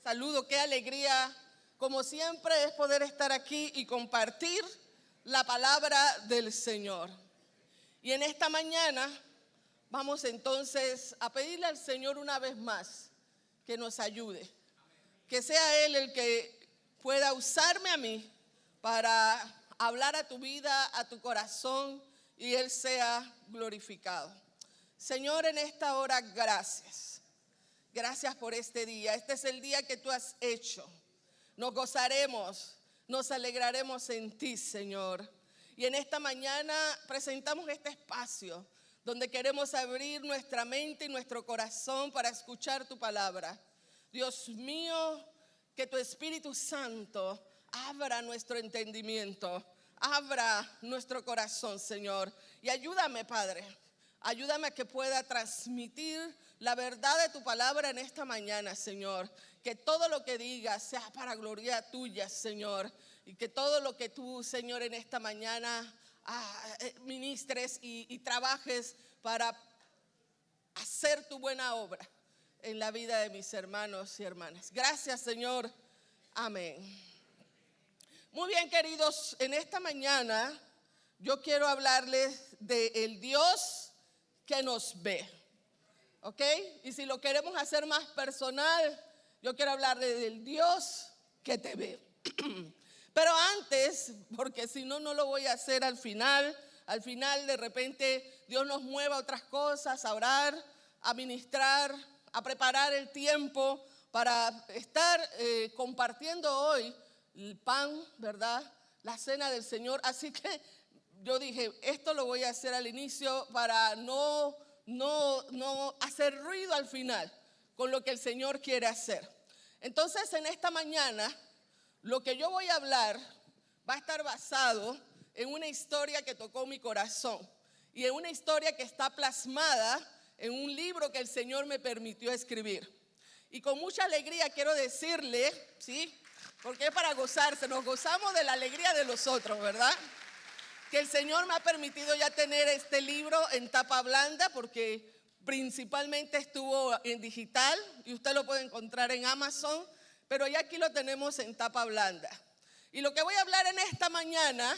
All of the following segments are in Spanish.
saludo, qué alegría, como siempre, es poder estar aquí y compartir la palabra del Señor. Y en esta mañana vamos entonces a pedirle al Señor una vez más que nos ayude, que sea Él el que pueda usarme a mí para hablar a tu vida, a tu corazón, y Él sea glorificado. Señor, en esta hora, gracias. Gracias por este día. Este es el día que tú has hecho. Nos gozaremos, nos alegraremos en ti, Señor. Y en esta mañana presentamos este espacio donde queremos abrir nuestra mente y nuestro corazón para escuchar tu palabra. Dios mío, que tu Espíritu Santo abra nuestro entendimiento, abra nuestro corazón, Señor. Y ayúdame, Padre, ayúdame a que pueda transmitir la verdad de tu palabra en esta mañana, Señor. Que todo lo que diga sea para gloria tuya, Señor. Y que todo lo que tú, Señor, en esta mañana ministres y trabajes para hacer tu buena obra en la vida de mis hermanos y hermanas. Gracias, Señor. Amén. Muy bien, queridos, en esta mañana yo quiero hablarles del Dios que nos ve, ¿ok? Y si lo queremos hacer más personal, yo quiero hablarles del Dios que te ve. Pero antes, porque si no, no lo voy a hacer al final de repente Dios nos mueva a otras cosas, a orar, a ministrar, a preparar el tiempo para estar compartiendo hoy el pan, ¿verdad? La cena del Señor. Así que yo dije, esto lo voy a hacer al inicio para no hacer ruido al final con lo que el Señor quiere hacer. Entonces, en esta mañana, lo que yo voy a hablar va a estar basado en una historia que tocó mi corazón y en una historia que está plasmada en un libro que el Señor me permitió escribir. Y con mucha alegría quiero decirle, ¿sí? Porque es para gozarse, nos gozamos de la alegría de los otros, ¿verdad? Que el Señor me ha permitido ya tener este libro en tapa blanda porque principalmente estuvo en digital y usted lo puede encontrar en Amazon, pero ya aquí lo tenemos en tapa blanda. Y lo que voy a hablar en esta mañana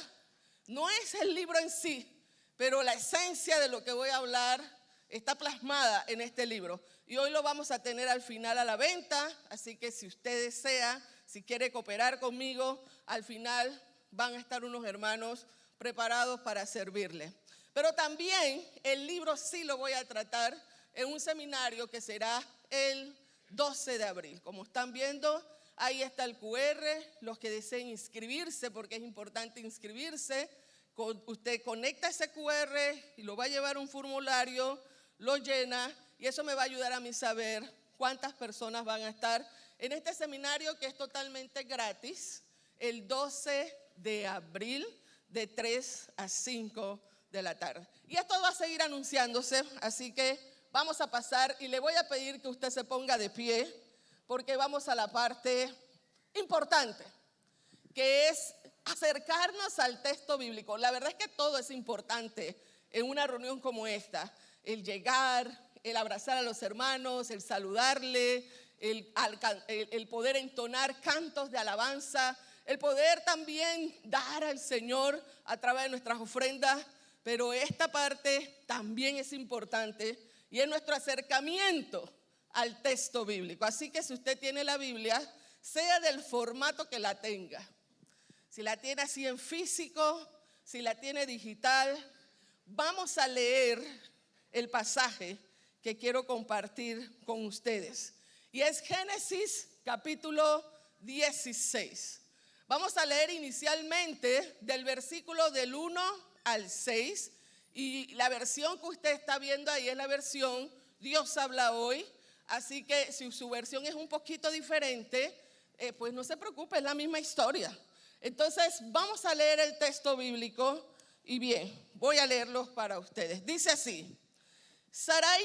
no es el libro en sí, pero la esencia de lo que voy a hablar está plasmada en este libro. Y hoy lo vamos a tener al final a la venta, así que si usted desea, si quiere cooperar conmigo, al final van a estar unos hermanos preparados para servirle. Pero también el libro sí lo voy a tratar en un seminario que será el 12 de abril. Como están viendo, ahí está el QR, los que deseen inscribirse, porque es importante inscribirse. Usted conecta ese QR y lo va a llevar a un formulario, lo llena y eso me va a ayudar a mí saber cuántas personas van a estar en este seminario que es totalmente gratis el 12 de abril de 3 a 5 de la tarde. Y esto va a seguir anunciándose, así que vamos a pasar y le voy a pedir que usted se ponga de pie porque vamos a la parte importante, que es acercarnos al texto bíblico. La verdad es que todo es importante en una reunión como esta. El llegar, el abrazar a los hermanos, el saludarle, el poder entonar cantos de alabanza, el poder también dar al Señor a través de nuestras ofrendas. Pero esta parte también es importante y es nuestro acercamiento al texto bíblico. Así que si usted tiene la Biblia, sea del formato que la tenga. Si la tiene así en físico, si la tiene digital, vamos a leer el pasaje que quiero compartir con ustedes. Y es Génesis capítulo 16. Vamos a leer inicialmente del versículo del 1 al 6. Y la versión que usted está viendo ahí es la versión Dios habla hoy. Así que si su versión es un poquito diferente, pues no se preocupe, es la misma historia. Entonces vamos a leer el texto bíblico y bien, voy a leerlo para ustedes. Dice así: Sarai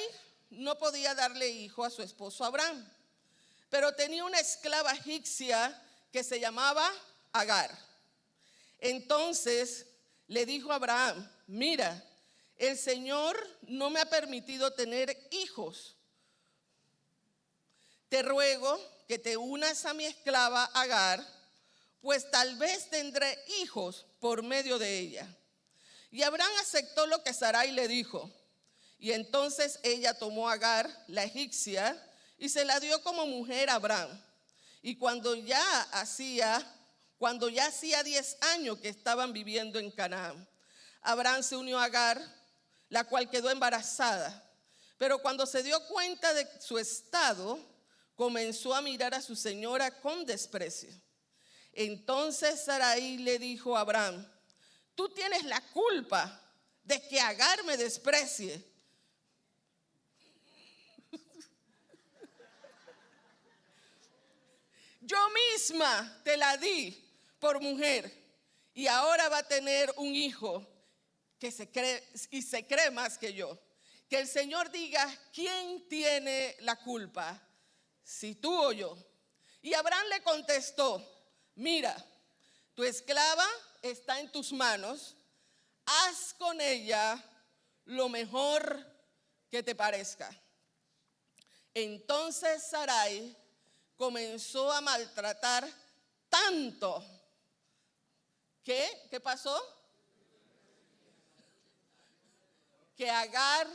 no podía darle hijo a su esposo Abraham, pero tenía una esclava egipcia que se llamaba Agar. Entonces le dijo a Abraham: mira, el Señor no me ha permitido tener hijos. Te ruego que te unas a mi esclava Agar, pues tal vez tendré hijos por medio de ella. Y Abraham aceptó lo que Sarai le dijo. Y entonces ella tomó a Agar, la egipcia, y se la dio como mujer a Abraham. Y cuando ya hacía 10 años que estaban viviendo en Canaán, Abraham se unió a Agar, la cual quedó embarazada. Pero cuando se dio cuenta de su estado, comenzó a mirar a su señora con desprecio. Entonces Sarai le dijo a Abraham: tú tienes la culpa de que Agar me desprecie. Yo misma te la di por mujer y ahora va a tener un hijo que se cree más que yo. Que el Señor diga: ¿quién tiene la culpa? Si tú o yo. Y Abraham le contestó: mira, tu esclava está en tus manos, haz con ella lo mejor que te parezca. Entonces Sarai comenzó a maltratar tanto que, ¿qué pasó? Que Agar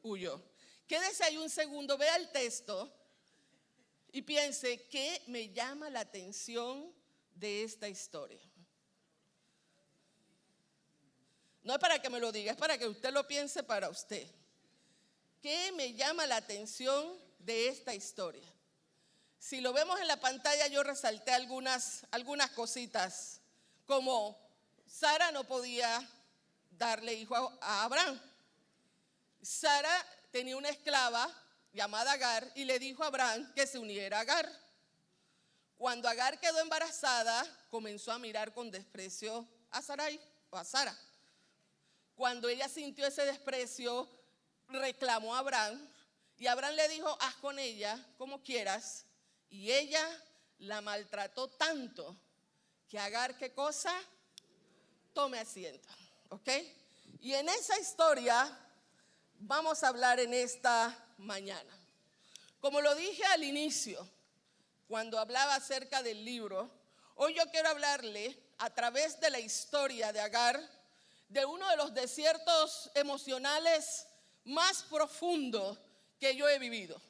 huyó. Quédese ahí un segundo, vea el texto y piense: ¿qué me llama la atención de esta historia? No es para que me lo diga, es para que usted lo piense para usted. ¿Qué me llama la atención de esta historia? Si lo vemos en la pantalla, yo resalté algunas cositas, como Sara no podía darle hijo a Abraham. Sara tenía una esclava llamada Agar y le dijo a Abraham que se uniera a Agar. Cuando Agar quedó embarazada, comenzó a mirar con desprecio a Sarai o a Sara. Cuando ella sintió ese desprecio, reclamó a Abraham y Abraham le dijo: haz con ella como quieras. Y ella la maltrató tanto que Agar, ¿qué cosa? Tome asiento, ¿ok? Y en esa historia vamos a hablar en esta mañana. Como lo dije al inicio, cuando hablaba acerca del libro, hoy yo quiero hablarle a través de la historia de Agar, de uno de los desiertos emocionales más profundos que yo he vivido,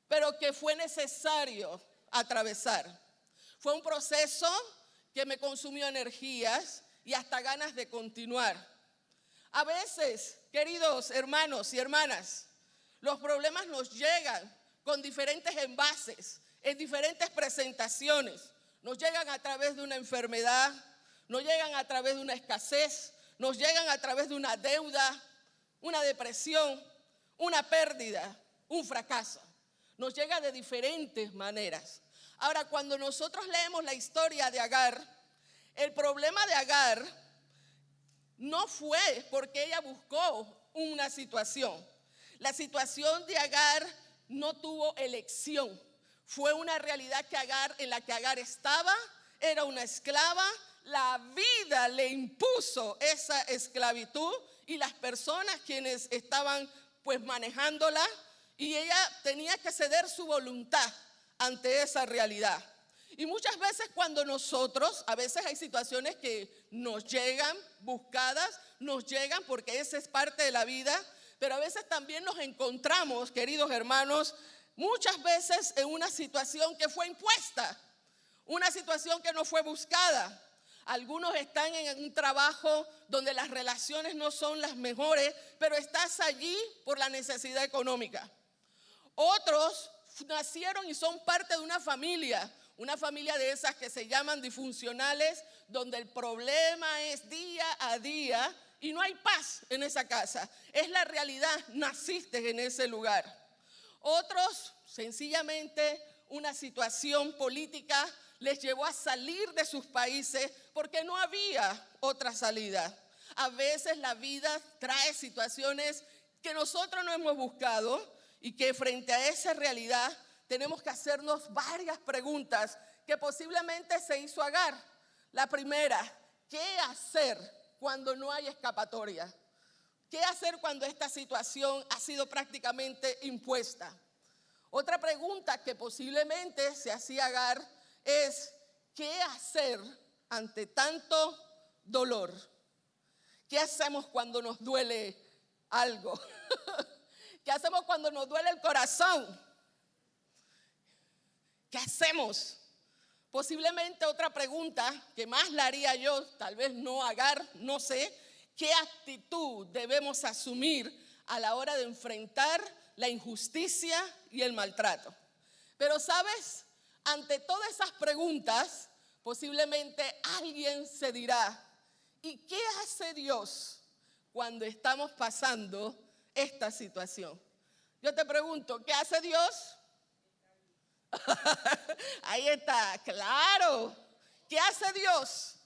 pero que fue necesario atravesar. Fue un proceso que me consumió energías y hasta ganas de continuar. A veces, queridos hermanos y hermanas, los problemas nos llegan con diferentes envases, en diferentes presentaciones. Nos llegan a través de una enfermedad, nos llegan a través de una escasez, nos llegan a través de una deuda, una depresión, una pérdida, un fracaso. Nos llega de diferentes maneras. Ahora, cuando nosotros leemos la historia de Agar, el problema de Agar no fue porque ella buscó una situación. La situación de Agar no tuvo elección. Fue una realidad en la que Agar estaba, era una esclava. La vida le impuso esa esclavitud y las personas quienes estaban pues manejándola, y ella tenía que ceder su voluntad ante esa realidad. Y muchas veces cuando nosotros, a veces hay situaciones que nos llegan buscadas, nos llegan porque esa es parte de la vida, pero a veces también nos encontramos, queridos hermanos, muchas veces en una situación que fue impuesta, una situación que no fue buscada. Algunos están en un trabajo donde las relaciones no son las mejores, pero estás allí por la necesidad económica. Otros nacieron y son parte de una familia de esas que se llaman disfuncionales, donde el problema es día a día y no hay paz en esa casa. Es la realidad, naciste en ese lugar. Otros, sencillamente, una situación política les llevó a salir de sus países porque no había otra salida. A veces la vida trae situaciones que nosotros no hemos buscado y que frente a esa realidad tenemos que hacernos varias preguntas que posiblemente se hizo Agar. La primera: ¿qué hacer cuando no hay escapatoria? ¿Qué hacer cuando esta situación ha sido prácticamente impuesta? Otra pregunta que posiblemente se hacía Agar es, ¿qué hacer ante tanto dolor? ¿Qué hacemos cuando nos duele algo? ¿Qué hacemos cuando nos duele el corazón? ¿Qué hacemos? Posiblemente otra pregunta que más la haría yo, tal vez no Agar, no sé, ¿qué actitud debemos asumir a la hora de enfrentar la injusticia y el maltrato? Pero sabes, ante todas esas preguntas, posiblemente alguien se dirá, ¿y qué hace Dios cuando estamos pasando esta situación? Yo te pregunto, ¿qué hace Dios? Ahí está, claro. ¿Qué hace Dios?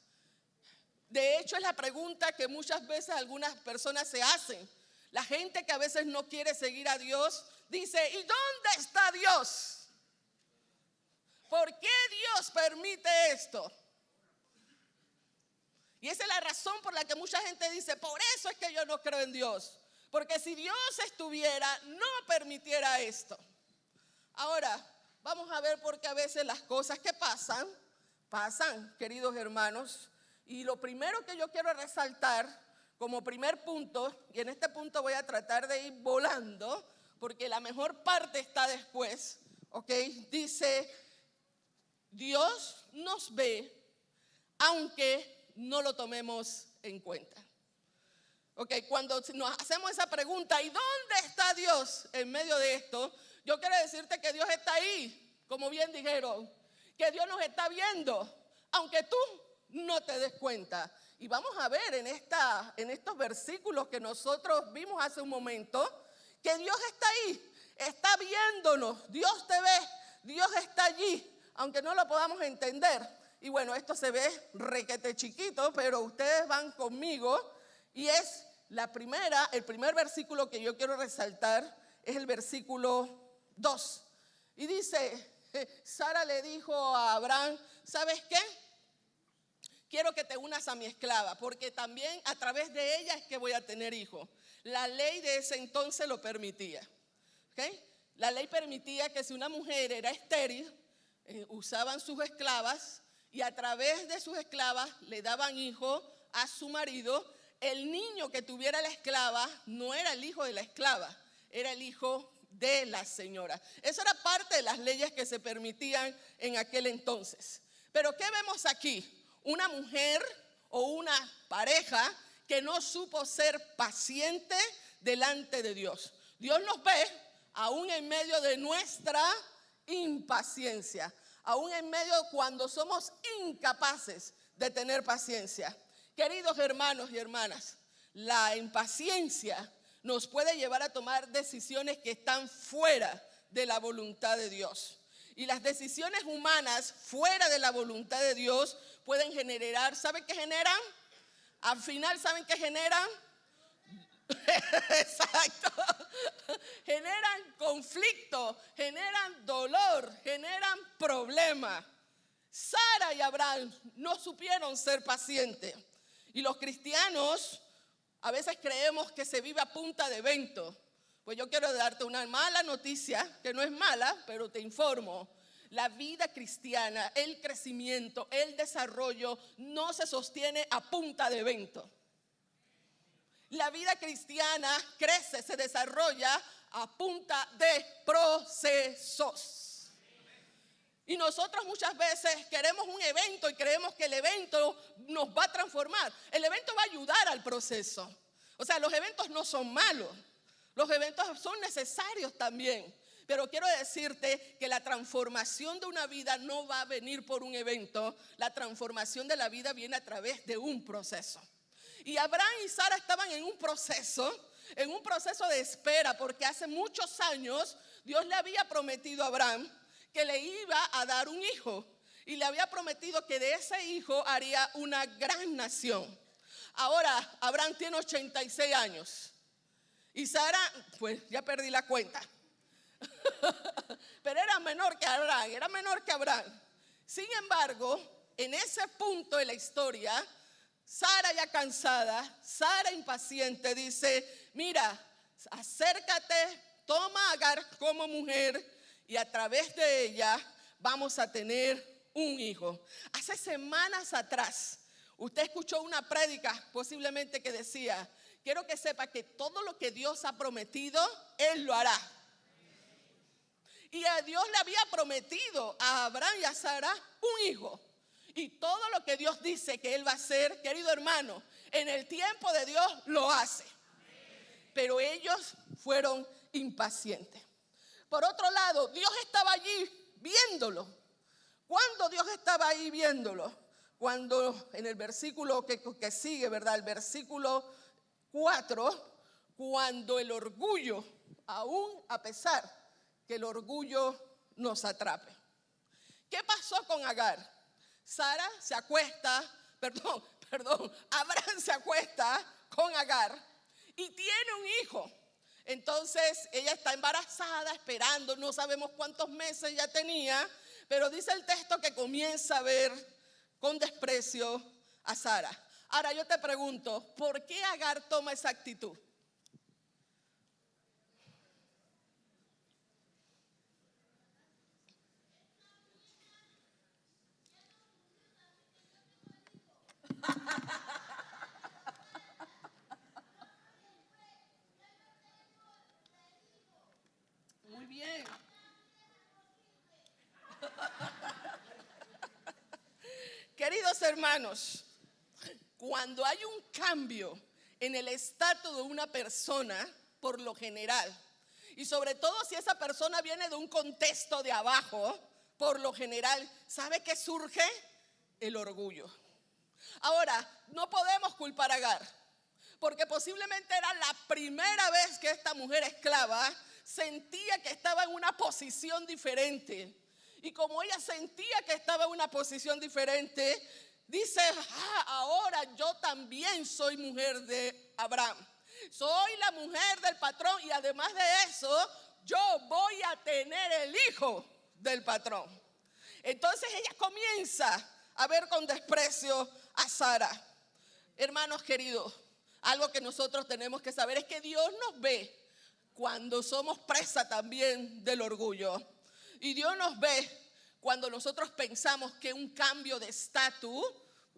De hecho, es la pregunta que muchas veces algunas personas se hacen. La gente que a veces no quiere seguir a Dios dice, ¿y dónde está Dios? ¿Por qué Dios permite esto? Y esa es la razón por la que mucha gente dice, por eso es que yo no creo en Dios. Porque si Dios estuviera, no permitiera esto. Ahora, vamos a ver por qué a veces las cosas que pasan, queridos hermanos. Y lo primero que yo quiero resaltar como primer punto, y en este punto voy a tratar de ir volando, porque la mejor parte está después, ¿ok? Dice, Dios nos ve aunque no lo tomemos en cuenta. Ok, cuando nos hacemos esa pregunta, ¿y dónde está Dios en medio de esto? Yo quiero decirte que Dios está ahí, como bien dijeron, que Dios nos está viendo, aunque tú no te des cuenta. Y vamos a ver en estos versículos que nosotros vimos hace un momento, que Dios está ahí, está viéndonos, Dios te ve, Dios está allí, aunque no lo podamos entender. Y bueno, esto se ve requete chiquito, pero ustedes van conmigo. Y es el primer versículo que yo quiero resaltar, es el versículo 2. Y dice, Sara le dijo a Abraham, ¿sabes qué? Quiero que te unas a mi esclava, porque también a través de ella es que voy a tener hijos. La ley de ese entonces lo permitía. ¿Okay? La ley permitía que si una mujer era estéril, usaban sus esclavas, y a través de sus esclavas le daban hijo a su marido. El niño que tuviera la esclava no era el hijo de la esclava, era el hijo de la señora. Eso era parte de las leyes que se permitían en aquel entonces. Pero ¿qué vemos aquí? Una mujer o una pareja que no supo ser paciente delante de Dios. Dios nos ve aún en medio de nuestra impaciencia, aún en medio cuando somos incapaces de tener paciencia. Queridos hermanos y hermanas, la impaciencia nos puede llevar a tomar decisiones que están fuera de la voluntad de Dios. Y las decisiones humanas fuera de la voluntad de Dios pueden generar, ¿saben qué generan? Al final, ¿saben qué generan? Exacto. Generan conflicto, generan dolor, generan problemas. Sara y Abraham no supieron ser pacientes. Y los cristianos a veces creemos que se vive a punta de evento. Pues yo quiero darte una mala noticia, que no es mala, pero te informo. La vida cristiana, el crecimiento, el desarrollo no se sostiene a punta de evento. La vida cristiana crece, se desarrolla a punta de procesos. Y nosotros muchas veces queremos un evento y creemos que el evento nos va a transformar. El evento va a ayudar al proceso. O sea, los eventos no son malos. Los eventos son necesarios también. Pero quiero decirte que la transformación de una vida no va a venir por un evento. La transformación de la vida viene a través de un proceso. Y Abraham y Sara estaban en un proceso de espera, porque hace muchos años Dios le había prometido a Abraham que le iba a dar un hijo. Y le había prometido que de ese hijo haría una gran nación. Ahora, Abraham tiene 86 años. Y Sara, pues ya perdí la cuenta. Pero era menor que Abraham, Sin embargo, en ese punto de la historia, Sara ya cansada, Sara impaciente, dice, mira, acércate, toma a Agar como mujer y a través de ella vamos a tener un hijo. Hace semanas atrás, usted escuchó una prédica posiblemente que decía: quiero que sepa que todo lo que Dios ha prometido, Él lo hará. Y a Dios le había prometido a Abraham y a Sara un hijo. Y todo lo que Dios dice que Él va a hacer, querido hermano, en el tiempo de Dios lo hace. Pero ellos fueron impacientes. Por otro lado, Dios estaba allí viéndolo. ¿Cuándo Dios estaba ahí viéndolo? Cuando en el versículo que sigue, ¿verdad? El versículo 4, cuando el orgullo, aún a pesar que el orgullo nos atrape. ¿Qué pasó con Agar? Sara se acuesta, Abraham se acuesta con Agar y tiene un hijo. Entonces ella está embarazada, esperando, no sabemos cuántos meses ya tenía, pero dice el texto que comienza a ver con desprecio a Sara. Ahora yo te pregunto, ¿por qué Agar toma esa actitud? Muy bien. Queridos hermanos, cuando hay un cambio en el estatus de una persona, por lo general, y sobre todo si esa persona viene de un contexto de abajo, por lo general, ¿sabe qué surge? El orgullo. Ahora, no podemos culpar a Agar, porque posiblemente era la primera vez que esta mujer esclava sentía que estaba en una posición diferente. Y como ella sentía que estaba en una posición diferente, dice: ahora yo también soy mujer de Abraham. Soy la mujer del patrón y además de eso, yo voy a tener el hijo del patrón. Entonces ella comienza a ver con desprecio a Sara. Hermanos queridos, algo que nosotros tenemos que saber es que Dios nos ve cuando somos presa también del orgullo. Y Dios nos ve cuando nosotros pensamos que un cambio de estatus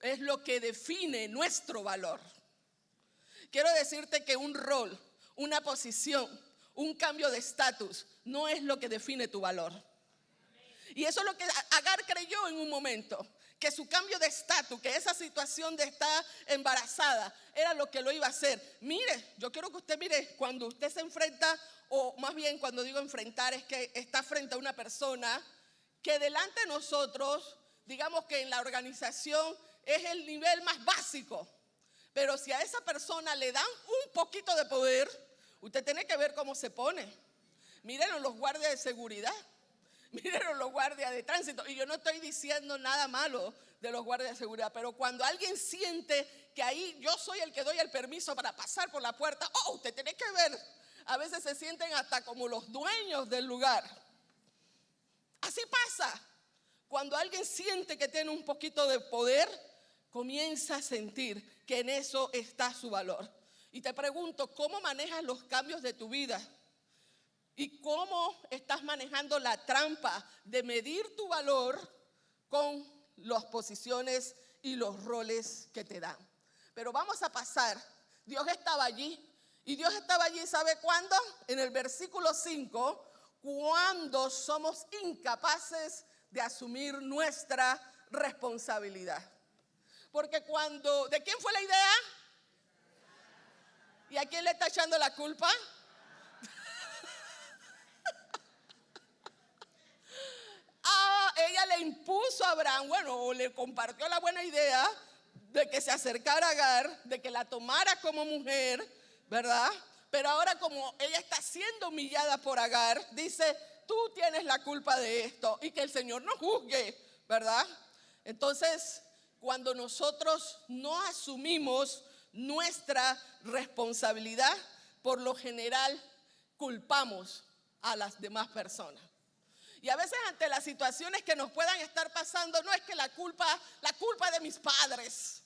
es lo que define nuestro valor. Quiero decirte que un rol, una posición, un cambio de estatus no es lo que define tu valor. Y eso es lo que Agar creyó en un momento, que su cambio de estatus, que esa situación de estar embarazada era lo que lo iba a hacer. Mire, yo quiero que usted mire, cuando usted se enfrenta, o más bien cuando digo enfrentar, es que está frente a una persona que delante de nosotros, digamos que en la organización es el nivel más básico, pero si a esa persona le dan un poquito de poder, usted tiene que ver cómo se pone. Mírenlo los guardias de seguridad, mírenlo los guardias de tránsito, y yo no estoy diciendo nada malo de los guardias de seguridad, pero cuando alguien siente que ahí yo soy el que doy el permiso para pasar por la puerta, usted tiene que ver, a veces se sienten hasta como los dueños del lugar. Así pasa, cuando alguien siente que tiene un poquito de poder, comienza a sentir que en eso está su valor. Y te pregunto, ¿cómo manejas los cambios de tu vida? ¿Y cómo estás manejando la trampa de medir tu valor con las posiciones y los roles que te dan? Pero vamos a pasar. Dios estaba allí. Y Dios estaba allí, ¿sabe cuándo? En el versículo 5, cuando somos incapaces de asumir nuestra responsabilidad. Porque cuando, ¿de quién fue la idea? ¿Y a quién le está echando la culpa? Ella le impuso a Abraham, o le compartió la buena idea de que se acercara a Agar, de que la tomara como mujer, ¿verdad? Pero ahora, como ella está siendo humillada por Agar, dice: tú tienes la culpa de esto, y que el Señor nos juzgue, ¿verdad? Entonces, cuando nosotros no asumimos nuestra responsabilidad, por lo general culpamos a las demás personas. Y a veces ante las situaciones que nos puedan estar pasando, no es que la culpa de mis padres,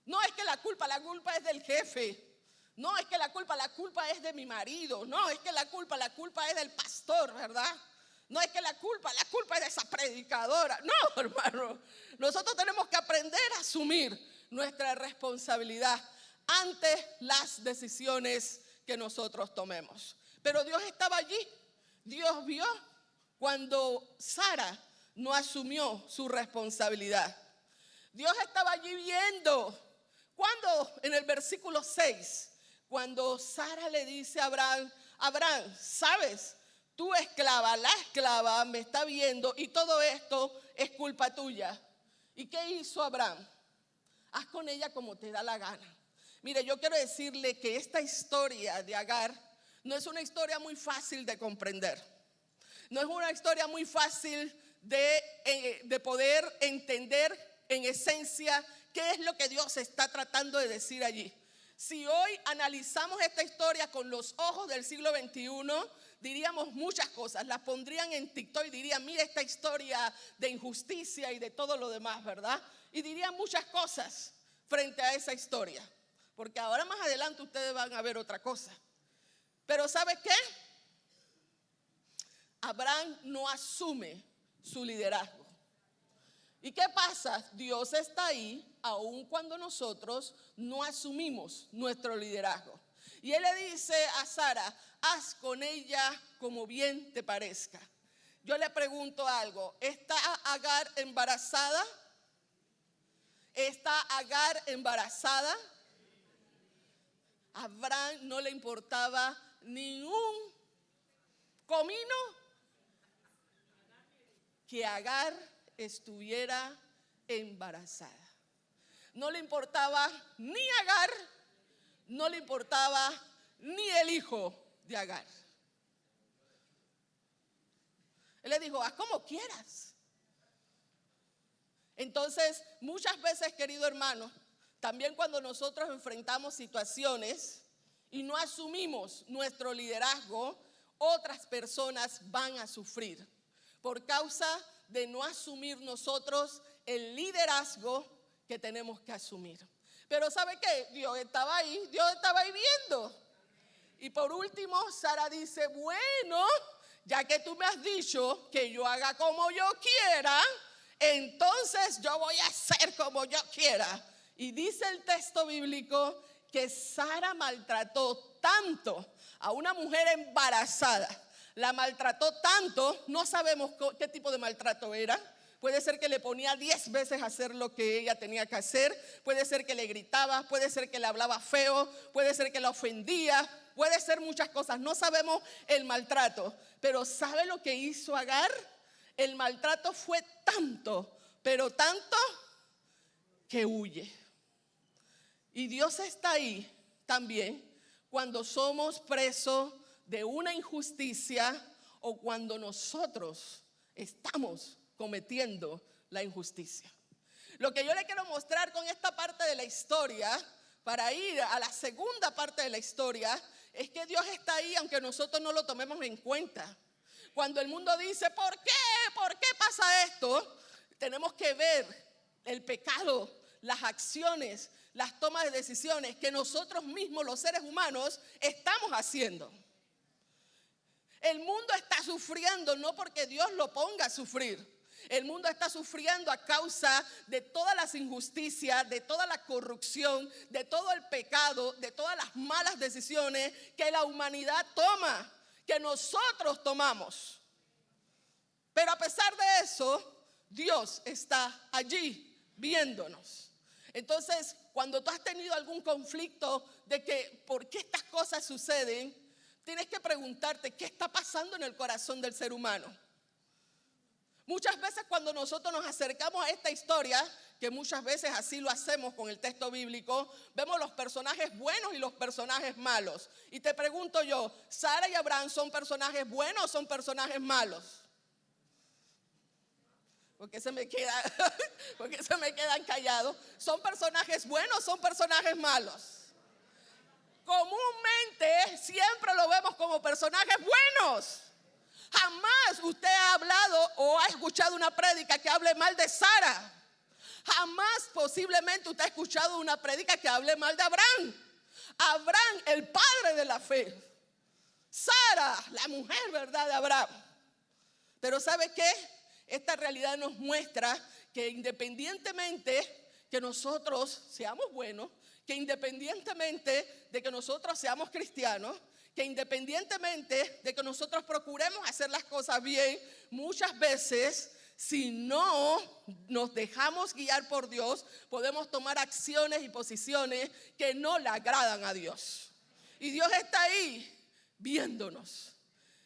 no es que la culpa es del jefe, no es que la culpa es de mi marido, no es que la culpa es del pastor, ¿verdad? No es que la culpa es de esa predicadora. No, hermano. Nosotros tenemos que aprender a asumir nuestra responsabilidad ante las decisiones que nosotros tomemos. Pero Dios estaba allí. Dios vio cuando Sara no asumió su responsabilidad. Dios estaba allí viendo. Cuando en el versículo 6, cuando Sara le dice a Abraham, ¿sabes? Tu esclava, la esclava me está viendo y todo esto es culpa tuya. ¿Y qué hizo Abraham? Haz con ella como te da la gana. Mire, yo quiero decirle que esta historia de Agar no es una historia muy fácil de comprender. No es una historia muy fácil de poder entender en esencia qué es lo que Dios está tratando de decir allí. Si hoy analizamos esta historia con los ojos del siglo XXI, diríamos muchas cosas. Las pondrían en TikTok y dirían, mira esta historia de injusticia y de todo lo demás, ¿verdad? Y dirían muchas cosas frente a esa historia. Porque ahora más adelante ustedes van a ver otra cosa. Pero ¿sabe qué? Abraham no asume su liderazgo. ¿Y qué pasa? Dios está ahí aun cuando nosotros no asumimos nuestro liderazgo. Y Él le dice a Sara, haz con ella como bien te parezca. Yo le pregunto algo, ¿está Agar embarazada? ¿Está Agar embarazada? A Abraham no le importaba ningún comino que Agar estuviera embarazada. No le importaba ni Agar, no le importaba ni el hijo de Agar. Él le dijo, haz como quieras. Entonces, muchas veces, querido hermano, también cuando nosotros enfrentamos situaciones y no asumimos nuestro liderazgo, otras personas van a sufrir por causa de no asumir nosotros el liderazgo que tenemos que asumir. Pero ¿sabe qué? Dios estaba ahí viendo. Y por último, Sara dice, bueno, ya que tú me has dicho que yo haga como yo quiera, entonces yo voy a hacer como yo quiera. Y dice el texto bíblico que Sara maltrató tanto a una mujer embarazada. La maltrató tanto, no sabemos qué tipo de maltrato era. Puede ser que le ponía 10 veces a hacer lo que ella tenía que hacer. Puede ser que le gritaba, puede ser que le hablaba feo, puede ser que la ofendía, puede ser muchas cosas. No sabemos el maltrato, pero ¿sabe lo que hizo Agar? El maltrato fue tanto, pero tanto que huye. Y Dios está ahí también cuando somos presos de una injusticia o cuando nosotros estamos cometiendo la injusticia. Lo que yo le quiero mostrar con esta parte de la historia, para ir a la segunda parte de la historia, es que Dios está ahí aunque nosotros no lo tomemos en cuenta. Cuando el mundo dice, ¿por qué? ¿Por qué pasa esto? Tenemos que ver el pecado, las acciones, las tomas de decisiones que nosotros mismos, los seres humanos, estamos haciendo. El mundo está sufriendo no porque Dios lo ponga a sufrir. El mundo está sufriendo a causa de todas las injusticias, de toda la corrupción, de todo el pecado, de todas las malas decisiones que la humanidad toma, que nosotros tomamos. Pero a pesar de eso, Dios está allí viéndonos. Entonces, cuando tú has tenido algún conflicto de que por qué estas cosas suceden, tienes que preguntarte qué está pasando en el corazón del ser humano. Muchas veces cuando nosotros nos acercamos a esta historia, que muchas veces así lo hacemos con el texto bíblico, vemos los personajes buenos y los personajes malos. Y te pregunto yo, ¿Sara y Abraham son personajes buenos o son personajes malos? ¿Por qué se me quedan callados? ¿Son personajes buenos o son personajes malos? Comúnmente siempre lo vemos como personajes buenos. Jamás usted ha hablado o ha escuchado una prédica que hable mal de Sara. Jamás posiblemente usted ha escuchado una prédica que hable mal de Abraham. Abraham, el padre de la fe. Sara, la mujer, ¿verdad?, de Abraham. Pero ¿sabe qué? Esta realidad nos muestra que independientemente que nosotros seamos buenos, que independientemente de que nosotros seamos cristianos, que independientemente de que nosotros procuremos hacer las cosas bien, muchas veces, si no nos dejamos guiar por Dios, podemos tomar acciones y posiciones que no le agradan a Dios. Y Dios está ahí viéndonos.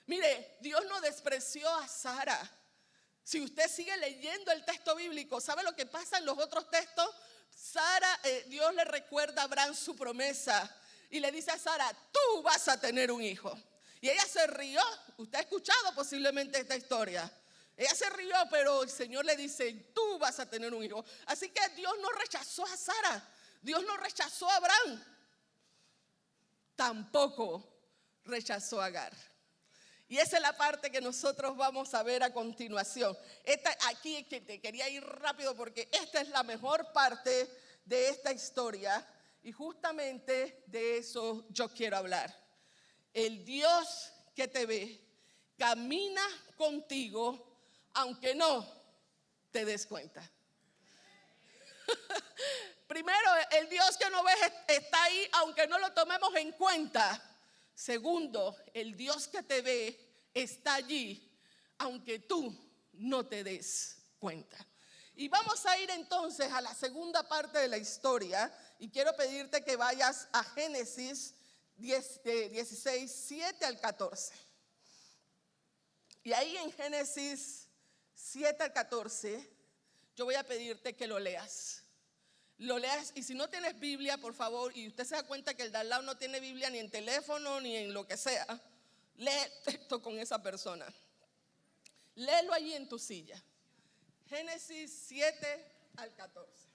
Mire, Dios no despreció a Sara. Si usted sigue leyendo el texto bíblico, ¿sabe lo que pasa en los otros textos? Dios le recuerda a Abraham su promesa y le dice a Sara, tú vas a tener un hijo. Y ella se rió. Usted ha escuchado posiblemente esta historia. Ella se rió, pero el Señor le dice, tú vas a tener un hijo. Así que Dios no rechazó a Sara. Dios no rechazó a Abraham. Tampoco rechazó a Agar. Y esa es la parte que nosotros vamos a ver a continuación. Aquí es que te quería ir rápido porque esta es la mejor parte de esta historia. Y justamente de eso yo quiero hablar. El Dios que te ve camina contigo aunque no te des cuenta. Primero, el Dios que no ves está ahí aunque no lo tomemos en cuenta. Segundo, el Dios que te ve está allí aunque tú no te des cuenta. Y vamos a ir entonces a la segunda parte de la historia y quiero pedirte que vayas a Génesis 16, 7 al 14. Y ahí en Génesis 7 al 14 yo voy a pedirte que lo leas. Lo leas, y si no tienes Biblia, por favor, y usted se da cuenta que el de al lado no tiene Biblia ni en teléfono ni en lo que sea, lee el texto con esa persona. Léelo allí en tu silla. Génesis 7 al 14.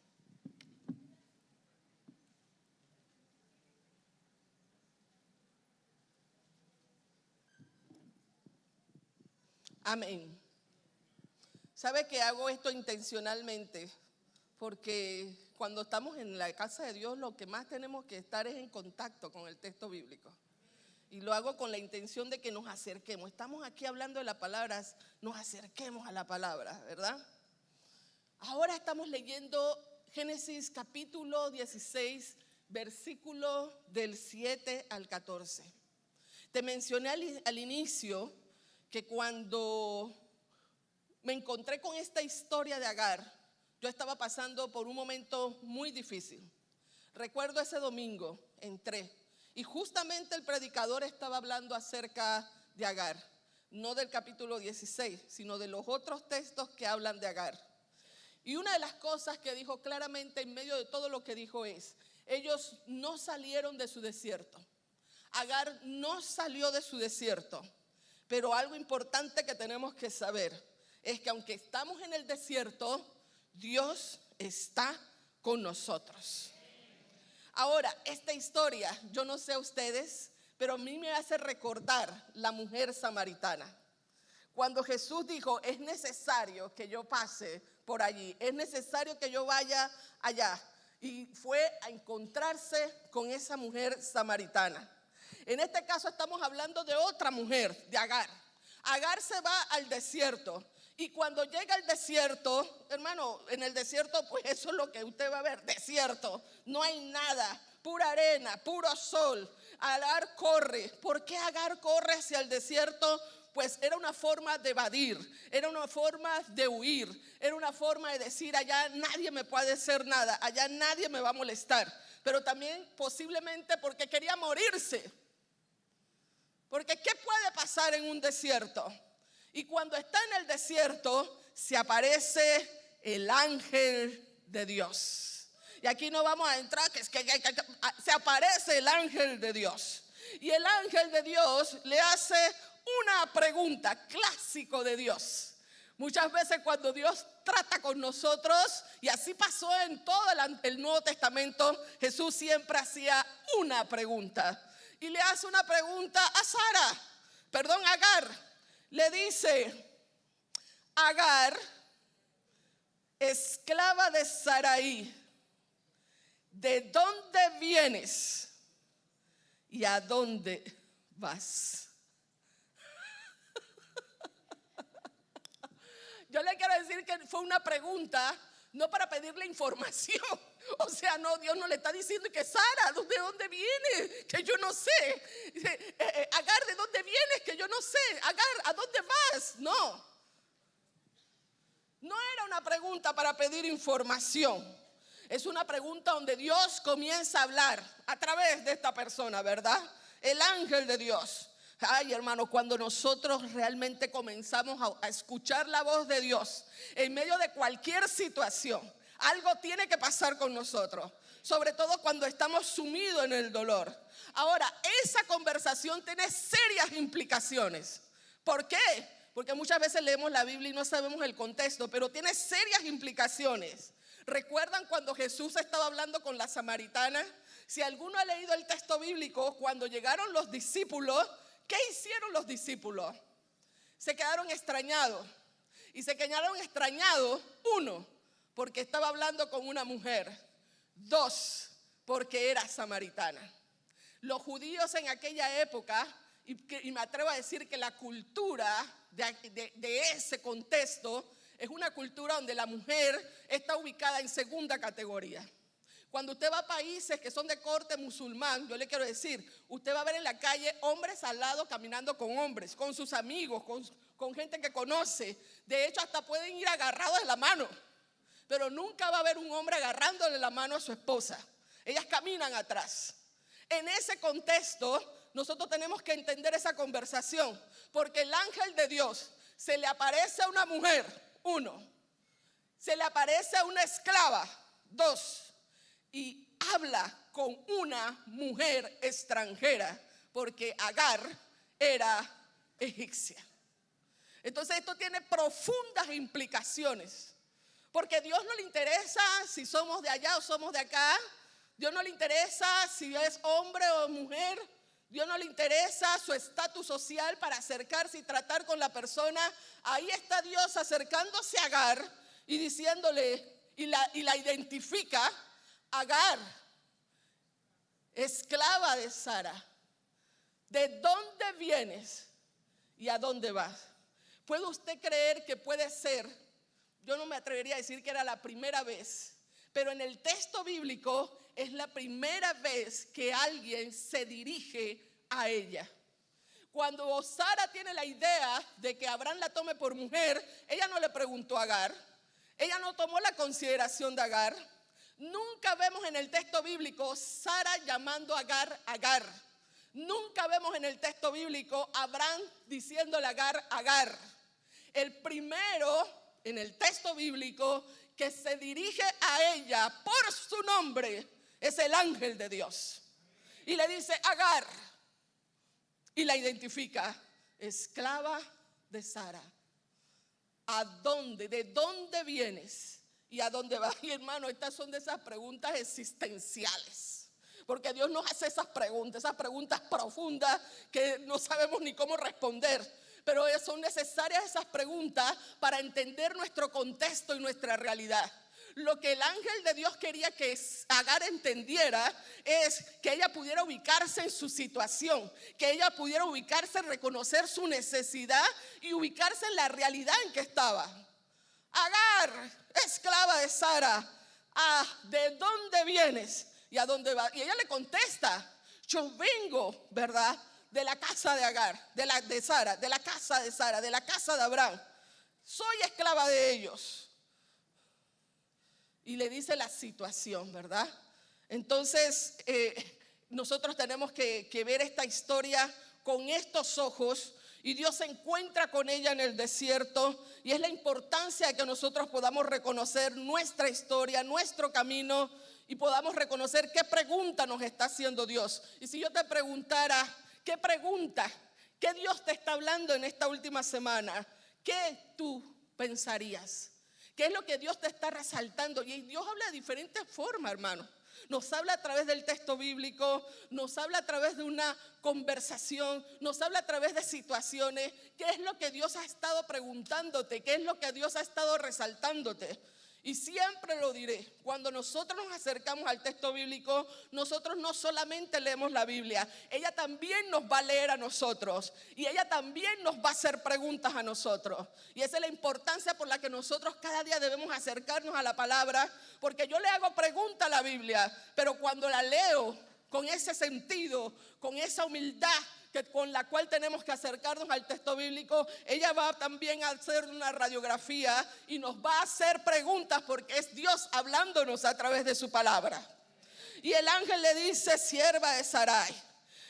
Amén. ¿Sabe que hago esto intencionalmente? Porque cuando estamos en la casa de Dios, lo que más tenemos que estar es en contacto con el texto bíblico. Y lo hago con la intención de que nos acerquemos. Estamos aquí hablando de las palabras, nos acerquemos a la palabra, ¿verdad? Ahora estamos leyendo Génesis capítulo 16, versículo del 7 al 14. Te mencioné al inicio que cuando me encontré con esta historia de Agar, yo estaba pasando por un momento muy difícil. Recuerdo ese domingo, entré y justamente el predicador estaba hablando acerca de Agar, no del capítulo 16, sino de los otros textos que hablan de Agar. Y una de las cosas que dijo claramente en medio de todo lo que dijo es, ellos no salieron de su desierto. Agar no salió de su desierto, pero algo importante que tenemos que saber es que aunque estamos en el desierto, Dios está con nosotros. Ahora, esta historia, yo no sé a ustedes, pero a mí me hace recordar la mujer samaritana. Cuando Jesús dijo, es necesario que yo pase por allí, es necesario que yo vaya allá. Y fue a encontrarse con esa mujer samaritana. En este caso estamos hablando de otra mujer, de Agar. Agar se va al desierto. Y cuando llega al desierto, hermano, en el desierto, pues eso es lo que usted va a ver, desierto. No hay nada, pura arena, puro sol. Agar corre. ¿Por qué Agar corre hacia el desierto? Pues era una forma de evadir, era una forma de huir, era una forma de decir, allá nadie me puede hacer nada, allá nadie me va a molestar. Pero también posiblemente porque quería morirse. Porque ¿qué puede pasar en un desierto? Y cuando está en el desierto, se aparece el ángel de Dios. Y aquí no vamos a entrar, que se aparece el ángel de Dios. Y el ángel de Dios le hace una pregunta, clásico de Dios. Muchas veces cuando Dios trata con nosotros, y así pasó en todo el Nuevo Testamento, Jesús siempre hacía una pregunta. Y le hace una pregunta a Agar. Le dice, Agar, esclava de Sarai, ¿de dónde vienes y a dónde vas? Yo le quiero decir que fue una pregunta, no para pedirle información. O sea, no, Dios no le está diciendo que Sara, ¿de dónde vienes? Que yo no sé. Agar, ¿de dónde vienes? Que yo no sé. Agar, ¿a dónde vas? No. No era una pregunta para pedir información. Es una pregunta donde Dios comienza a hablar a través de esta persona, ¿verdad? El ángel de Dios. Ay, hermano, cuando nosotros realmente comenzamos a escuchar la voz de Dios en medio de cualquier situación, algo tiene que pasar con nosotros, sobre todo cuando estamos sumidos en el dolor. Ahora, esa conversación tiene serias implicaciones. ¿Por qué? Porque muchas veces leemos la Biblia y no sabemos el contexto, pero tiene serias implicaciones. ¿Recuerdan cuando Jesús estaba hablando con la samaritana? Si alguno ha leído el texto bíblico, cuando llegaron los discípulos, ¿qué hicieron los discípulos? Se quedaron extrañados. Y se quedaron extrañados, 1, porque estaba hablando con una mujer. 2, porque era samaritana. Los judíos en aquella época, y me atrevo a decir que la cultura de ese contexto es una cultura donde la mujer está ubicada en segunda categoría. Cuando usted va a países que son de corte musulmán, yo le quiero decir, usted va a ver en la calle hombres al lado caminando con hombres, con sus amigos, con gente que conoce. De hecho, hasta pueden ir agarrados de la mano, pero nunca va a haber un hombre agarrándole la mano a su esposa. Ellas caminan atrás. En ese contexto, nosotros tenemos que entender esa conversación, porque el ángel de Dios se le aparece a una mujer, 1, se le aparece a una esclava, 2, y habla con una mujer extranjera, porque Agar era egipcia. Entonces esto tiene profundas implicaciones, porque a Dios no le interesa si somos de allá o somos de acá. Dios no le interesa si es hombre o mujer. Dios no le interesa su estatus social para acercarse y tratar con la persona. Ahí está Dios acercándose a Agar y diciéndole, y la identifica. Agar, esclava de Sara, ¿de dónde vienes y a dónde vas? ¿Puede usted creer que puede ser? Yo no me atrevería a decir que era la primera vez, pero en el texto bíblico es la primera vez que alguien se dirige a ella. Cuando Sara tiene la idea de que Abraham la tome por mujer, ella no le preguntó a Agar, ella no tomó la consideración de Agar. Nunca vemos en el texto bíblico Sara llamando a Agar, Agar. Nunca vemos en el texto bíblico Abraham diciéndole a Agar, Agar. El primero en el texto bíblico que se dirige a ella por su nombre es el ángel de Dios. Y le dice, Agar. Y la identifica, esclava de Sara. ¿A dónde? ¿De dónde vienes? ¿Y a dónde vas? Y hermano, estas son de esas preguntas existenciales, porque Dios nos hace esas preguntas profundas que no sabemos ni cómo responder, pero son necesarias esas preguntas para entender nuestro contexto y nuestra realidad. Lo que el ángel de Dios quería que Agar entendiera es que ella pudiera ubicarse en su situación, que ella pudiera ubicarse, reconocer su necesidad y ubicarse en la realidad en que estaba. Agar, esclava de Sara, ¿de dónde vienes y a dónde vas? Y ella le contesta, yo vengo, ¿verdad?, de la casa de Agar, de Sara, de la casa de Sara, de la casa de Abraham. Soy esclava de ellos. Y le dice la situación, ¿verdad? Entonces, nosotros tenemos que ver esta historia con estos ojos. Y Dios se encuentra con ella en el desierto, y es la importancia de que nosotros podamos reconocer nuestra historia, nuestro camino, y podamos reconocer qué pregunta nos está haciendo Dios. Y si yo te preguntara, ¿qué pregunta? ¿Qué Dios te está hablando en esta última semana? ¿Qué tú pensarías? ¿Qué es lo que Dios te está resaltando? Y Dios habla de diferentes formas, hermano. Nos habla a través del texto bíblico, nos habla a través de una conversación, nos habla a través de situaciones. ¿Qué es lo que Dios ha estado preguntándote? ¿Qué es lo que Dios ha estado resaltándote? Y siempre lo diré, cuando nosotros nos acercamos al texto bíblico, nosotros no solamente leemos la Biblia, ella también nos va a leer a nosotros y ella también nos va a hacer preguntas a nosotros. Y esa es la importancia por la que nosotros cada día debemos acercarnos a la palabra, porque yo le hago pregunta a la Biblia, pero cuando la leo con ese sentido, con esa humildad con la cual tenemos que acercarnos al texto bíblico, ella va también a hacer una radiografía y nos va a hacer preguntas, porque es Dios hablándonos a través de su palabra. Y el ángel le dice: sierva de Sarai,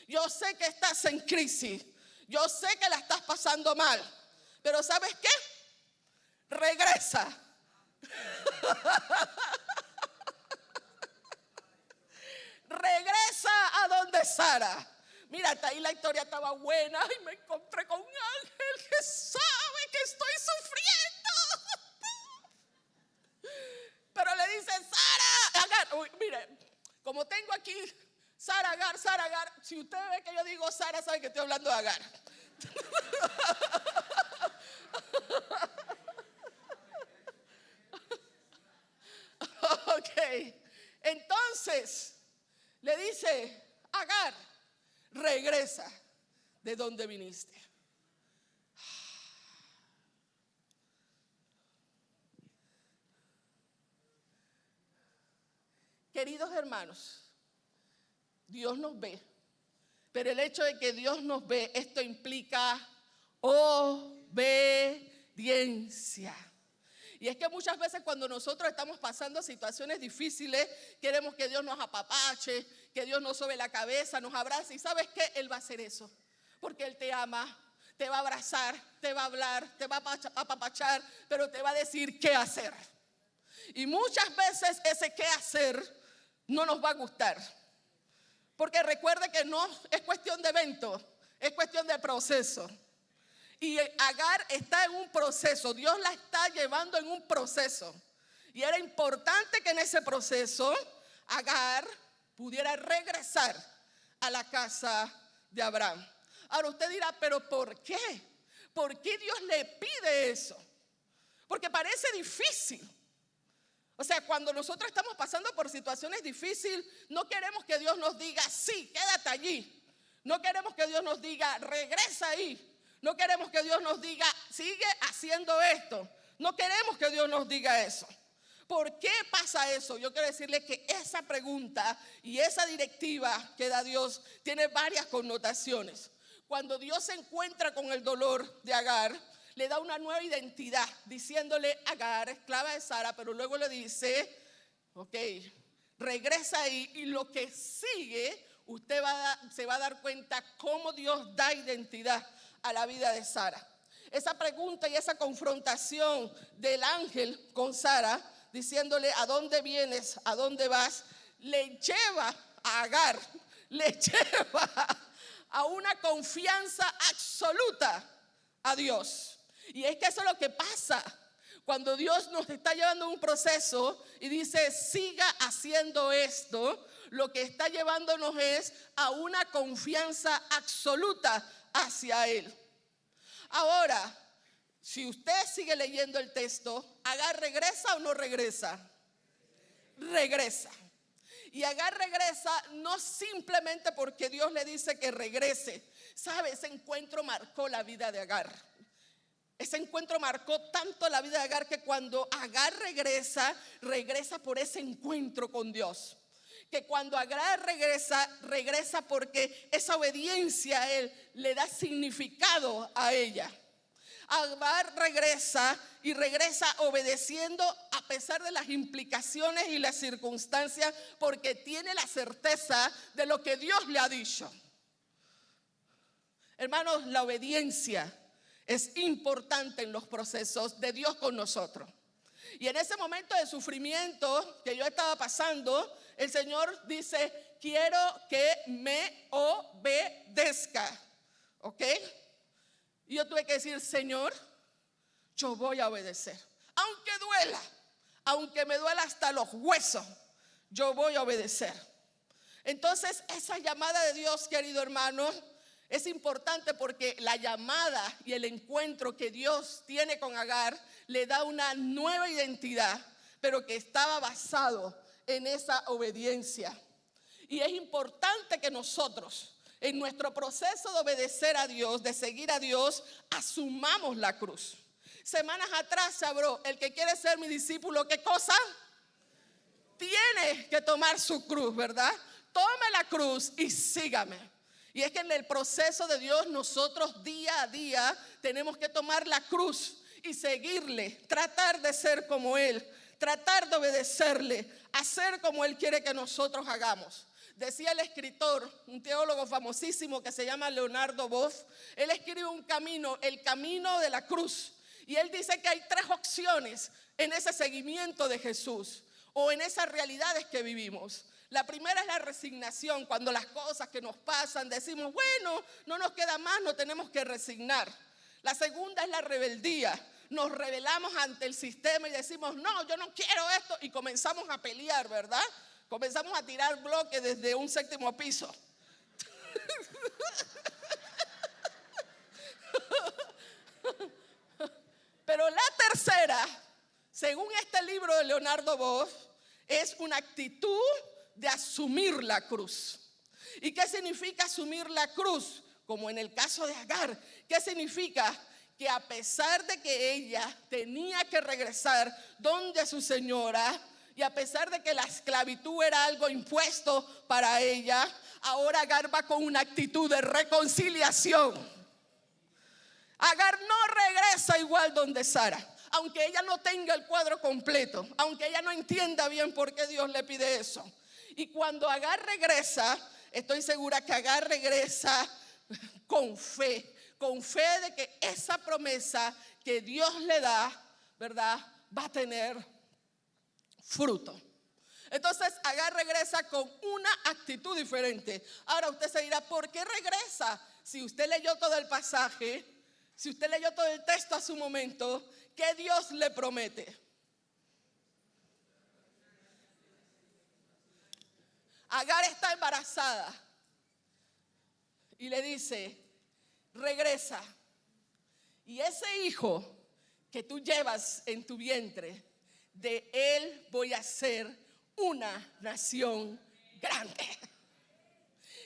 yo sé que estás en crisis, yo sé que la estás pasando mal, pero ¿sabes qué? Regresa. Regresa a donde Sara. Mira, hasta ahí la historia estaba buena. Y me encontré con un ángel que sabe que estoy sufriendo. Pero le dice: Sara, Agar. Uy, mire, como tengo aquí Sara, Agar. Si usted ve que yo digo Sara, sabe que estoy hablando de Agar. Ok. Entonces le dice: Agar, regresa de donde viniste. Queridos hermanos, Dios nos ve, pero el hecho de que Dios nos ve, esto implica obediencia. Y es que muchas veces cuando nosotros estamos pasando situaciones difíciles, queremos que Dios nos apapache, que Dios nos sobe la cabeza, nos abrace. ¿Y sabes qué? Él va a hacer eso, porque Él te ama, te va a abrazar, te va a hablar, te va a apapachar, pero te va a decir qué hacer. Y muchas veces ese qué hacer no nos va a gustar, porque recuerde que no es cuestión de evento, es cuestión de proceso. Y Agar está en un proceso, Dios la está llevando en un proceso. Y era importante que en ese proceso Agar pudiera regresar a la casa de Abraham. Ahora usted dirá: ¿pero por qué? ¿Por qué Dios le pide eso? Porque parece difícil. O sea, cuando nosotros estamos pasando por situaciones difíciles, no queremos que Dios nos diga: sí, quédate allí. No queremos que Dios nos diga: regresa ahí. No queremos que Dios nos diga: sigue haciendo esto. No queremos que Dios nos diga eso. ¿Por qué pasa eso? Yo quiero decirle que esa pregunta y esa directiva que da Dios tiene varias connotaciones. Cuando Dios se encuentra con el dolor de Agar, le da una nueva identidad, diciéndole: Agar, esclava de Sara, pero luego le dice: ok, regresa ahí. Y lo que sigue, usted se va a dar cuenta cómo Dios da identidad a la vida de Sara. Esa pregunta y esa confrontación del ángel con Sara, diciéndole: ¿a dónde vienes? ¿A dónde vas? Le lleva a Agar, le lleva a una confianza absoluta a Dios. Y es que eso es lo que pasa cuando Dios nos está llevando a un proceso y dice: siga haciendo esto. Lo que está llevándonos es a una confianza absoluta hacia Él. Ahora, si usted sigue leyendo el texto, ¿Agar regresa o no regresa? Regresa. Y Agar regresa no simplemente porque Dios le dice que regrese. ¿Sabe? Ese encuentro marcó la vida de Agar. Ese encuentro marcó tanto la vida de Agar que cuando Agar regresa por ese encuentro con Dios. Que cuando Agar regresa porque esa obediencia a Él le da significado a ella. Agar regresa y regresa obedeciendo a pesar de las implicaciones y las circunstancias, porque tiene la certeza de lo que Dios le ha dicho. Hermanos, la obediencia es importante en los procesos de Dios con nosotros. Y en ese momento de sufrimiento que yo estaba pasando, el Señor dice: quiero que me obedezca. ¿Ok? Y yo tuve que decir: Señor, yo voy a obedecer. Aunque duela, aunque me duela hasta los huesos, yo voy a obedecer. Entonces, esa llamada de Dios, querido hermano, es importante porque la llamada y el encuentro que Dios tiene con Agar le da una nueva identidad, pero que estaba basado en esa obediencia. Y es importante que nosotros, en nuestro proceso de obedecer a Dios, de seguir a Dios, asumamos la cruz. Semanas atrás se habló, el que quiere ser mi discípulo, ¿qué cosa? Tiene que tomar su cruz, ¿verdad? Tome la cruz y sígame. Y es que en el proceso de Dios nosotros día a día tenemos que tomar la cruz y seguirle, tratar de ser como Él, tratar de obedecerle, hacer como Él quiere que nosotros hagamos. Decía el escritor, un teólogo famosísimo que se llama Leonardo Boff, él escribe un camino, el camino de la cruz. Y él dice que hay 3 opciones en ese seguimiento de Jesús o en esas realidades que vivimos. La primera es la resignación, cuando las cosas que nos pasan decimos, bueno, no nos queda más, no tenemos que resignar. La segunda es la rebeldía. Nos rebelamos ante el sistema y decimos, no, yo no quiero esto, y comenzamos a pelear, ¿verdad? Comenzamos a tirar bloques desde un 7º piso. Pero la tercera, según este libro de Leonardo Boff, es una actitud de asumir la cruz. ¿Y qué significa asumir la cruz? Como en el caso de Agar, ¿qué significa? Que a pesar de que ella tenía que regresar donde su señora, y a pesar de que la esclavitud era algo impuesto para ella, ahora Agar va con una actitud de reconciliación. Agar no regresa igual donde Sara, aunque ella no tenga el cuadro completo, aunque ella no entienda bien por qué Dios le pide eso. Y cuando Agar regresa, estoy segura que Agar regresa con fe de que esa promesa que Dios le da, ¿verdad?, va a tener fruto. Entonces Agar regresa con una actitud diferente. Ahora usted se dirá, ¿por qué regresa? Si usted leyó todo el pasaje, si usted leyó todo el texto a su momento, ¿qué Dios le promete? Agar está embarazada y le dice, regresa, y ese hijo que tú llevas en tu vientre, de él voy a hacer una nación grande.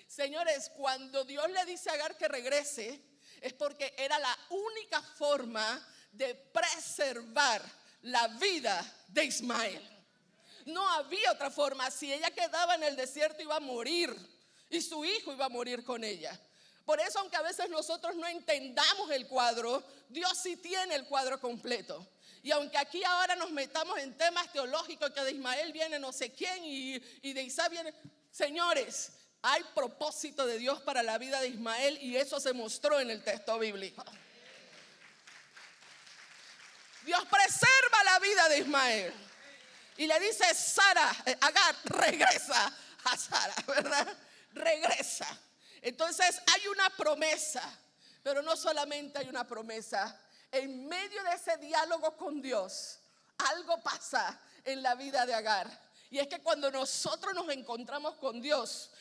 Señores, cuando Dios le dice a Agar que regrese, es porque era la única forma de preservar la vida de Ismael. No había otra forma. Si ella quedaba en el desierto, iba a morir, y su hijo iba a morir con ella. Por eso, aunque a veces nosotros no entendamos el cuadro, Dios sí tiene el cuadro completo. Y aunque aquí ahora nos metamos en temas teológicos, que de Ismael viene no sé quién y de Isaac viene, señores, hay propósito de Dios para la vida de Ismael, y eso se mostró en el texto bíblico. Dios preserva la vida de Ismael y le dice, Agar, regresa a Sara, ¿verdad? Regresa. Entonces hay una promesa, pero no solamente hay una promesa. En medio de ese diálogo con Dios, algo pasa en la vida de Agar. Y es que cuando nosotros nos encontramos con Dios,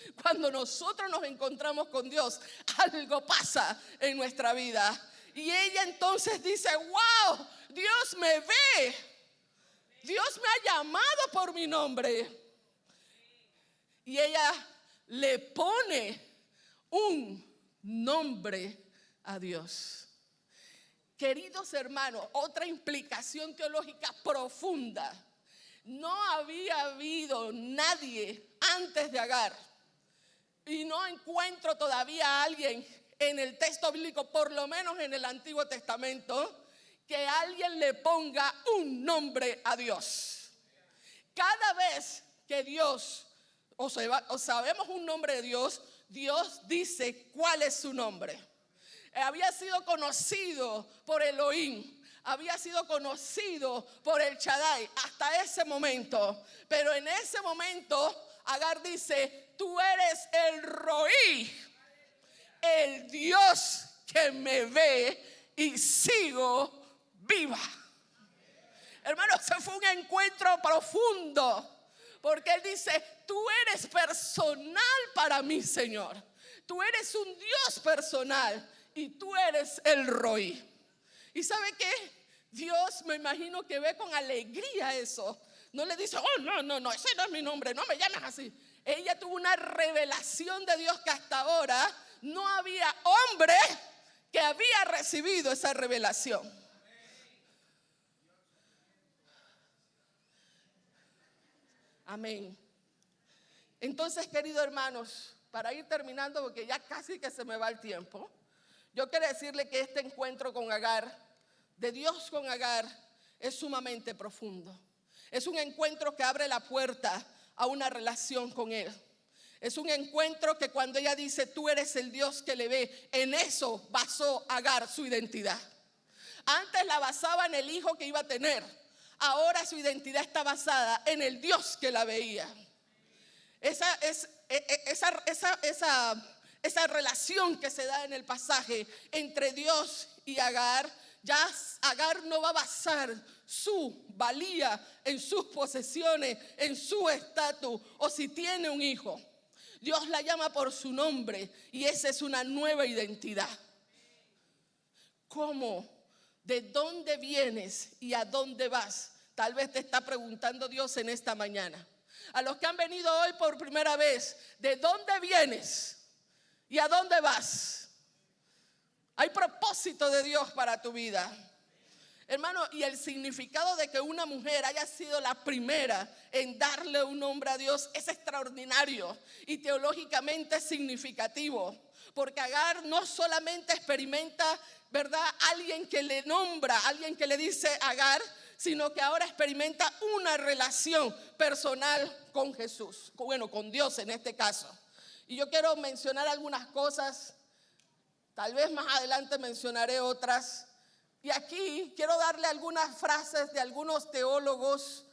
algo pasa en nuestra vida. Y ella entonces dice, wow, Dios me ve. Dios me ha llamado por mi nombre. Y ella le pone un nombre a Dios. Queridos hermanos, otra implicación teológica profunda. No había habido nadie antes de Agar, y no encuentro todavía a alguien en el texto bíblico, por lo menos en el Antiguo Testamento, que alguien le ponga un nombre a Dios. Cada vez que Dios, o sabemos un nombre de Dios, Dios dice cuál es su nombre. Había sido conocido por Elohim, había sido conocido por el Shaddai hasta ese momento. Pero en ese momento Agar dice, tú eres el Roí, el Dios que me ve y sigo viva. Hermano, ese fue un encuentro profundo, porque él dice, tú eres personal para mí, Señor. Tú eres un Dios personal y tú eres el Roí. ¿Y sabe qué? Dios, me imagino que ve con alegría eso. No le dice, oh, no, ese no es mi nombre, no me llames así. Ella tuvo una revelación de Dios que hasta ahora no había hombre que había recibido esa revelación. Amén. Entonces, queridos hermanos, para ir terminando, porque ya casi que se me va el tiempo, yo quiero decirle que este encuentro con Agar, de Dios con Agar, es sumamente profundo. Es un encuentro que abre la puerta a una relación con Él. Es un encuentro que cuando ella dice, tú eres el Dios que le ve, en eso basó Agar su identidad. Antes la basaba en el hijo que iba a tener. Ahora su identidad está basada en el Dios que la veía. Esa relación que se da en el pasaje entre Dios y Agar, ya Agar no va a basar su valía en sus posesiones, en su estatus o si tiene un hijo. Dios la llama por su nombre y esa es una nueva identidad. ¿Cómo? ¿De dónde vienes y a dónde vas? Tal vez te está preguntando Dios en esta mañana. A los que han venido hoy por primera vez, ¿de dónde vienes y a dónde vas? Hay propósito de Dios para tu vida. Hermano, y el significado de que una mujer haya sido la primera en darle un nombre a Dios es extraordinario y teológicamente significativo. Porque Agar no solamente experimenta, ¿verdad?, alguien que le nombra, alguien que le dice Agar, sino que ahora experimenta una relación personal con Jesús, bueno, con Dios en este caso. Y yo quiero mencionar algunas cosas, tal vez más adelante mencionaré otras. Y aquí quiero darle algunas frases de algunos teólogos,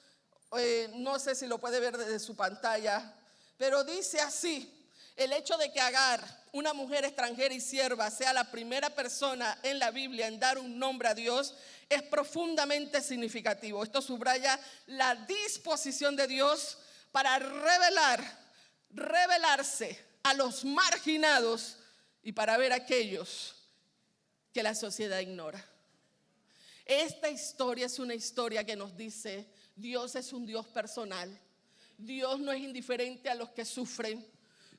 no sé si lo puede ver desde su pantalla, pero dice así: el hecho de que Agar, una mujer extranjera y sierva, sea la primera persona en la Biblia en dar un nombre a Dios es profundamente significativo. Esto subraya la disposición de Dios para revelarse a los marginados y para ver a aquellos que la sociedad ignora. Esta historia es una historia que nos dice, Dios es un Dios personal. Dios no es indiferente a los que sufren.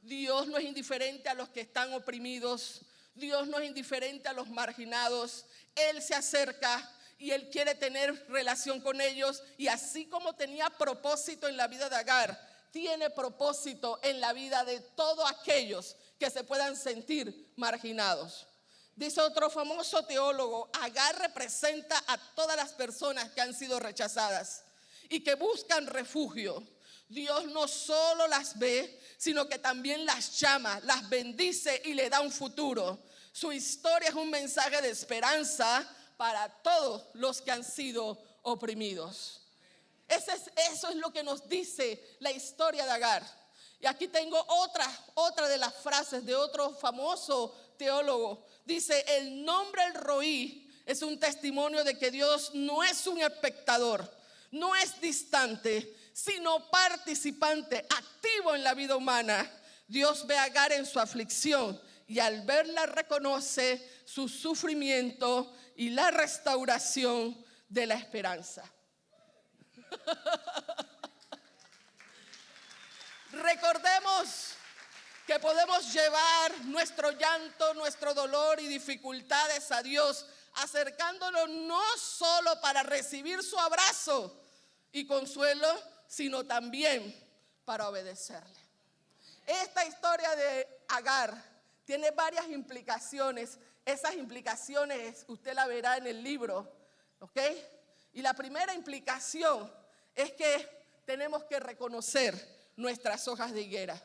Dios no es indiferente a los que están oprimidos. Dios no es indiferente a los marginados. Él se acerca y Él quiere tener relación con ellos. Y así como tenía propósito en la vida de Agar, tiene propósito en la vida de todos aquellos que se puedan sentir marginados. Dice otro famoso teólogo, Agar representa a todas las personas que han sido rechazadas y que buscan refugio. Dios no solo las ve, sino que también las llama, las bendice y le da un futuro. Su historia es un mensaje de esperanza para todos los que han sido oprimidos. Eso es lo que nos dice la historia de Agar. Y aquí tengo otra de las frases de otro famoso teólogo. Dice, el nombre El Roí es un testimonio de que Dios no es un espectador, no es distante, sino participante, activo en la vida humana. Dios ve a Agar en su aflicción y al verla reconoce su sufrimiento y la restauración de la esperanza. Recordemos que podemos llevar nuestro llanto, nuestro dolor y dificultades a Dios, acercándonos no solo para recibir su abrazo y consuelo, sino también para obedecerle. Esta historia de Agar tiene varias implicaciones. Esas implicaciones usted la verá en el libro, ¿ok? Y la primera implicación es que tenemos que reconocer nuestras hojas de higuera.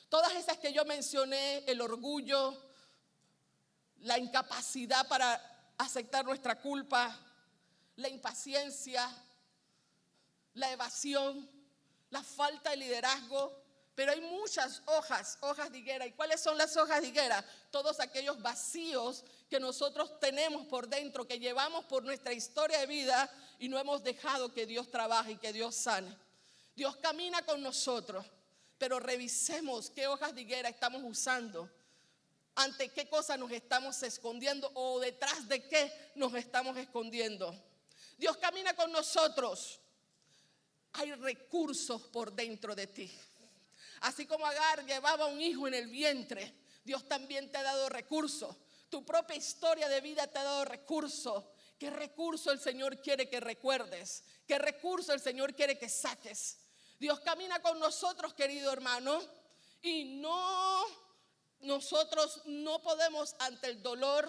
Todas esas que yo mencioné, el orgullo, la incapacidad para aceptar nuestra culpa, la impaciencia, la evasión, la falta de liderazgo, pero hay muchas hojas de higuera. ¿Y cuáles son las hojas de higuera? Todos aquellos vacíos que nosotros tenemos por dentro, que llevamos por nuestra historia de vida y no hemos dejado que Dios trabaje y que Dios sane. Dios camina con nosotros, pero revisemos qué hojas de higuera estamos usando, ante qué cosa nos estamos escondiendo o detrás de qué nos estamos escondiendo. Dios camina con nosotros, hay recursos por dentro de ti. Así como Agar llevaba un hijo en el vientre, Dios también te ha dado recursos. Tu propia historia de vida te ha dado recursos. ¿Qué recurso el Señor quiere que recuerdes? ¿Qué recurso el Señor quiere que saques? Dios camina con nosotros, querido hermano, y nosotros no podemos ante el dolor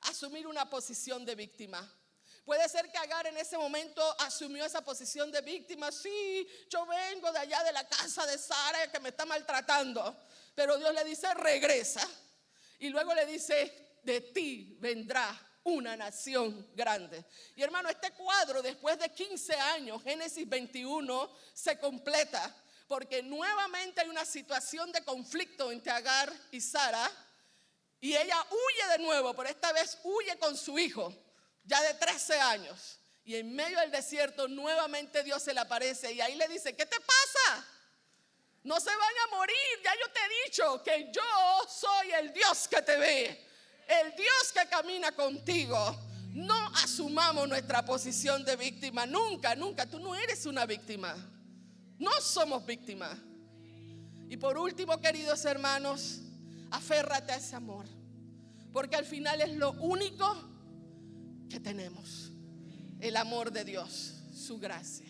asumir una posición de víctima. Puede ser que Agar en ese momento asumió esa posición de víctima. Sí, yo vengo de allá de la casa de Sara que me está maltratando. Pero Dios le dice, regresa. Y luego le dice, de ti vendrá una nación grande. Y hermano, este cuadro después de 15 años, Génesis 21, se completa. Porque nuevamente hay una situación de conflicto entre Agar y Sara. Y ella huye de nuevo, pero esta vez huye con su hijo, ya de 13 años. Y en medio del desierto nuevamente Dios se le aparece y ahí le dice, ¿qué te pasa? No se van a morir, ya yo te he dicho que yo soy el Dios que te ve, el Dios que camina contigo. No asumamos nuestra posición de víctima, nunca, nunca. Tú no eres una víctima, no somos víctimas. Y por último, queridos hermanos, aférrate a ese amor, porque al final es lo único que tenemos, el amor de Dios, su gracia.